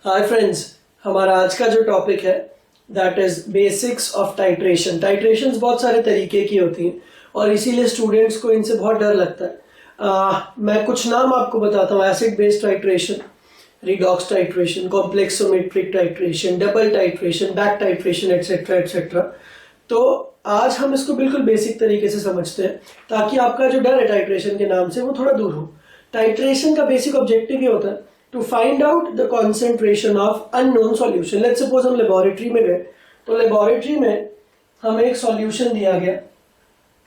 Hi friends, हमारा आज का जो टॉपिक है that is basics of titration. Titrations बहुत सारे तरीके की होती हैं और इसीलिए स्टूडेंट्स को इनसे बहुत डर लगता है। मैं कुछ नाम आपको बताता हूँ। Acid based titration, redox titration, complexometric titration, double titration, back titration, etcetera etcetera. तो आज हम इसको बिल्कुल बेसिक तरीके से समझते हैं ताकि आपका जो डर है टाइट्रेशन के नाम से वो थोड़ा दूर हो। टाइट्रेशन का बेसिक ऑब्जेक्टिव ये होता है to find out the concentration of unknown solution. Let's suppose हम लेबोरेटरी में गए, तो लेबोरेटरी में हमें एक सॉल्यूशन दिया गया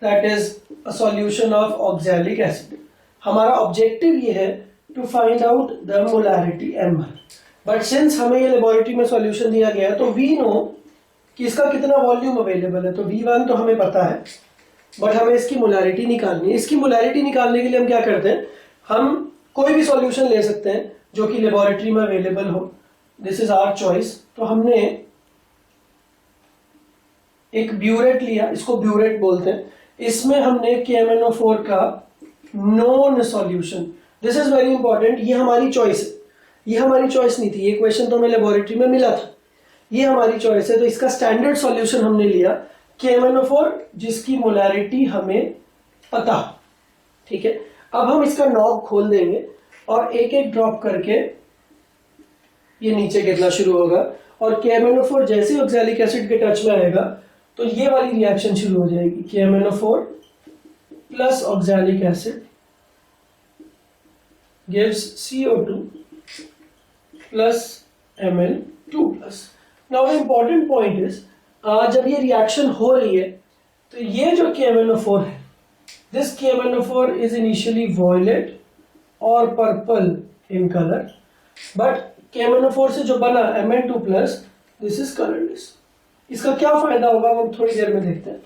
that is a solution of oxalic acid. हमारा ऑब्जेक्टिव ये है to find out the molarity mol। But since हमें ये लेबोरेटरी में सॉल्यूशन दिया गया तो वी नो कि इसका कितना वॉल्यूम अवेलेबल है, तो V1 तो हमें पता है, बट हमें इसकी मोलैरिटी निकालनी है। इसकी मोलैरिटी निकालने के लिए हम क्या करते हैं, हम कोई भी सॉल्यूशन ले सकते हैं जो कि लेबोरेटरी में अवेलेबल हो। This is our choice. तो हमने एक ब्यूरेट लिया, इसको ब्यूरेट बोलते हैं। इसमें हमने KMnO4 का non solution, this is very important, ये हमारी चॉइस है, ये हमारी चॉइस नहीं थी, ये क्वेश्चन तो हमें लेबोरेटरी में मिला था, ये हमारी चॉइस है। तो इसका स्टैंडर्ड सॉल्यूशन हमने लिया KMnO4 जिसकी मोलैरिटी हमें पता, ठीक है। अब हम इसका नॉब खोल देंगे और एक एक ड्रॉप करके ये नीचे गिरना शुरू होगा और KMnO4 जैसे ही ऑक्सैलिक एसिड के टच में आएगा तो ये वाली रिएक्शन शुरू हो जाएगी। KMnO4 plus oxalic acid gives CO2 plus Ml2 plus। Now the important point is जब ये रिएक्शन हो रही है तो ये जो KMnO4 है, this KMnO4 is initially violet और purple in colour, but KMnO4 से जो बना Mn2 plus this is colourless. इसका क्या फायदा होगा हम थोड़ी देर में देखते हैं।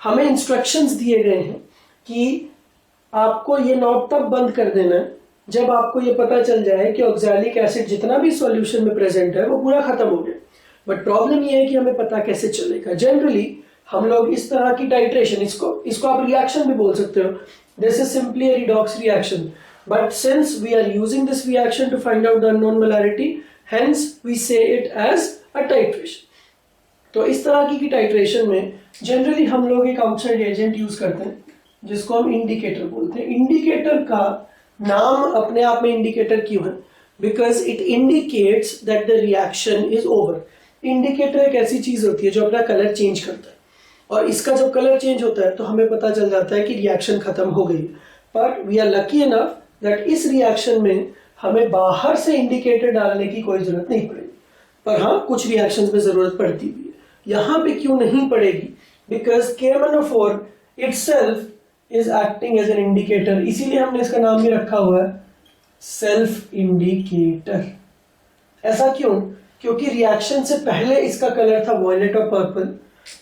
हमें इंस्ट्रक्शंस दिए गए हैं कि आपको ये नॉब तब बंद कर देना है जब आपको ये पता चल जाए कि ऑक्सैलिक एसिड जितना भी सॉल्यूशन में प्रेजेंट है वो पूरा खत्म हो गया। बट प्रॉब्लम ये है कि हमें पता कैसे चलेगा। जनरली हम लोग इस तरह की टाइट्रेशन, इसको आप रिएक्शन भी बोल सकते हो, this is simply a redox reaction, but since we are using this reaction to find out the unknown molarity, hence we say it as a titration। तो इस तरह की टाइट्रेशन में जनरली हम लोग एक आउटसाइड एजेंट यूज करते हैं जिसको हम इंडिकेटर बोलते हैं। इंडिकेटर का नाम अपने आप में इंडिकेटर क्यों है, because it indicates that the reaction is over. Indicator एक ऐसी चीज होती है जो अपना कलर चेंज करता है और इसका जब कलर चेंज होता है तो हमें पता चल जाता है कि रिएक्शन खत्म हो गई। But we are lucky enough that इस रिएक्शन में हमें बाहर से इंडिकेटर डालने की कोई जरूरत नहीं पड़ेगी, पर हाँ कुछ रिएक्शंस में जरूरत पड़ती भी है। यहाँ पे क्यों नहीं पड़ेगी, because KMnO4 itself is acting as an indicator, इसीलिए हमने इसका नाम भी रखा हुआ है सेल्फ इंडिकेटर। ऐसा क्यों, क्योंकि रिएक्शन से पहले इसका कलर था वॉयलेट और पर्पल,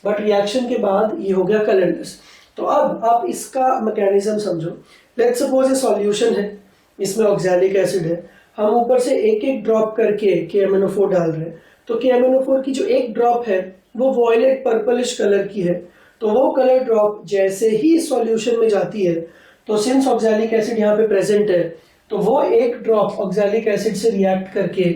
बट रिएक्शन के बाद ये हो गया कलरलेस। तो अब आप इसका मैकेनिज्म समझो। लेट्स सपोज ये सॉल्यूशन है, इसमें ऑक्सैलिक एसिड है, हम ऊपर से एक एक ड्रॉप करके KMnO4 डाल रहे हैं, तो KMnO4 की जो एक ड्रॉप है वो वॉयलेट पर्पलिश कलर की है। तो वो कलर ड्रॉप जैसे ही सॉल्यूशन में जाती है तो सिंस ऑक्सैलिक एसिड यहाँ पे प्रेजेंट है तो वो एक ड्रॉप ऑक्सैलिक एसिड से रिएक्ट करके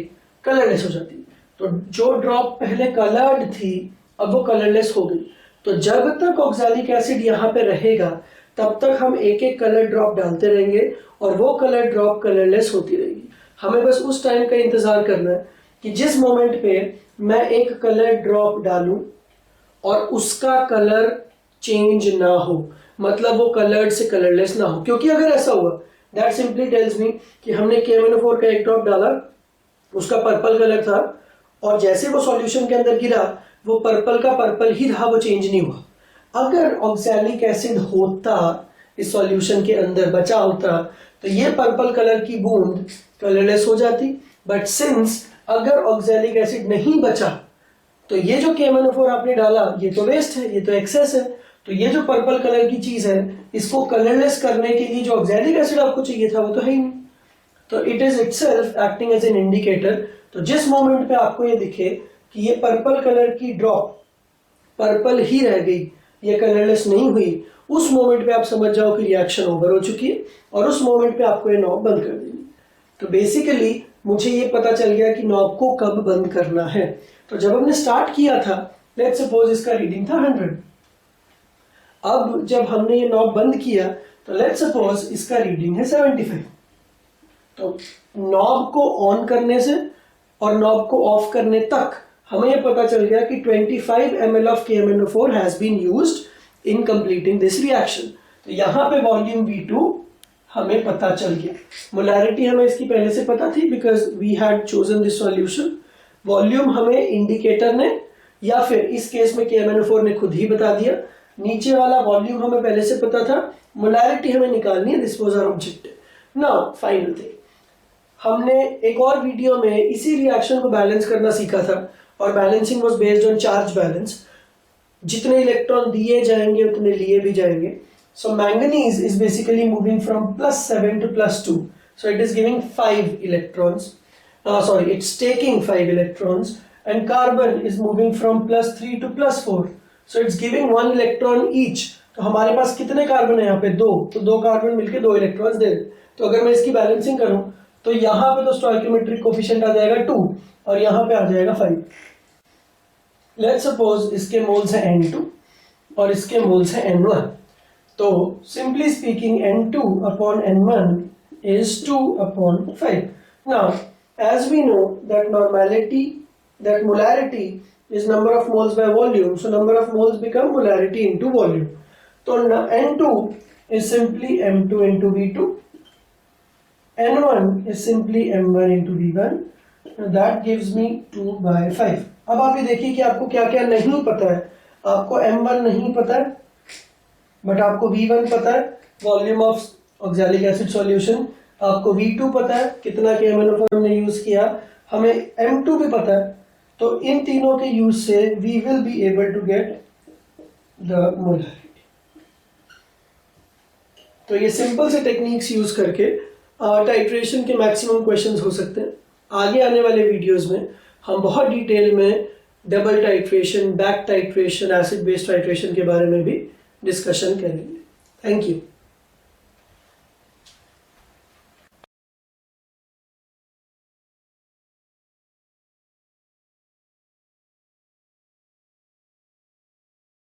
कलरलेस हो जाती है। तो जो ड्रॉप पहले कलर्ड थी अब वो कलरलेस हो गई। तो जब तक ऑक्सैलिक एसिड यहाँ पे रहेगा तब तक हम एक एक कलर ड्रॉप डालते रहेंगे और वो कलर ड्रॉप कलरलेस होती रहेगी। हमें बस उस टाइम का इंतजार करना है कि जिस मोमेंट पे मैं एक कलर ड्रॉप डालूं और उसका कलर चेंज ना हो, मतलब वो कलर्ड से कलरलेस ना हो। क्योंकि अगर ऐसा हुआ दैट सिंपली टेल्स मी कि हमने KMnO4 का एक ड्रॉप डाला, उसका पर्पल कलर था और जैसे वो सॉल्यूशन के अंदर गिरा वो पर्पल का पर्पल ही रहा, वो चेंज नहीं हुआ। अगर ऑक्सैलिक एसिड होता इस सॉल्यूशन के अंदर बचा होता तो ये पर्पल कलर की बूंद कलरलेस हो जाती। बट सिंस अगर ऑक्सैलिक एसिड नहीं बचा तो ये जो KMnO4 आपने डाला ये तो वेस्ट है, ये तो एक्सेस है। तो ये जो पर्पल कलर की चीज है इसको कलरलेस करने के लिए जो ऑक्सैलिक एसिड आपको चाहिए था वो तो है ही नहीं। तो it is itself acting as an indicator. तो जिस मोमेंट पे आपको ये दिखे कि ये पर्पल कलर की ड्रॉप पर्पल ही रह गई, ये कलरलेस नहीं हुई, उस मोमेंट पे आप समझ जाओ कि रिएक्शन ओवर हो चुकी है और उस मोमेंट पे आपको ये नॉब बंद कर देनी। तो बेसिकली मुझे ये पता चल गया कि नॉब को कब बंद करना है। तो जब हमने स्टार्ट किया था, लेट्स सपोज इसका रीडिंग था 100। अब जब हमने ये नॉब बंद किया तो लेट्स सपोज इसका रीडिंग है 75। तो नॉब को ऑन करने से और नॉब को ऑफ करने तक हमें यह पता चल गया कि 25 ml of KMnO4 has been used in completing this reaction। तो यहाँ पे वॉल्यूम V2 हमें पता चल गया। मोलैरिटी हमें इसकी पहले से पता थी because we had chosen this solution. Volume हमें इंडिकेटर ने या फिर इस केस में KMnO4 ने खुद ही बता दिया। नीचे वाला वॉल्यूम हमें पहले से पता था। मोलैरिटी हमें निकालनी है, this was our objective. Now final thing, हमने एक और वीडियो में इसी रिएक्शन को बैलेंस करना सीखा था और balancing was based on charge balance. जितने इलेक्ट्रॉन दिए जाएंगे उतने लिए भी जाएंगे। So manganese is basically moving from +7 to +2. So it is giving 5 electrons. It's taking 5 electrons. And carbon is moving from +3 to +4. So it's giving 1 electron each. तो हमारे पास कितने कार्बन है यहाँ पे? 2। तो 2 कार्बन मिलके 2 इलेक्ट्रॉन्स दे। तो अगर मैं इसकी बैलेंसिंग करूं तो यहाँ पे तो स्टोइकियोमेट्रिक कोफिशिएंट आ जाएगा 2 और यहाँ पे आ जाएगा 5। लेट्स सपोज इसके मोल्स है N2 और इसके मोल्स है N1। तो simply speaking N2 upon N1 is 2 upon 5. Now as we know that molarity is number of moles by volume, so number of moles become molarity into volume. So N2 is simply M2 into V2, N1 is simply M1 into V1, that gives me 2 by 5. अब आप ये देखिए कि आपको क्या क्या नहीं पता है। आपको M1 नहीं पता है बट आपको V1 पता है, volume of oxalic acid solution. आपको V2 पता है, कितना KMnO4 हमने यूज किया। हमें M2 भी पता है। तो इन तीनों के यूज से we will be able to get the molarity. तो ये सिंपल से टेक्निक्स यूज करके टाइट्रेशन के मैक्सिमम क्वेश्चंस हो सकते हैं। आगे आने वाले वीडियोस में हम बहुत डिटेल में double titration, back titration, acid based titration के बारे में भी डिस्कशन करेंगे। Thank you.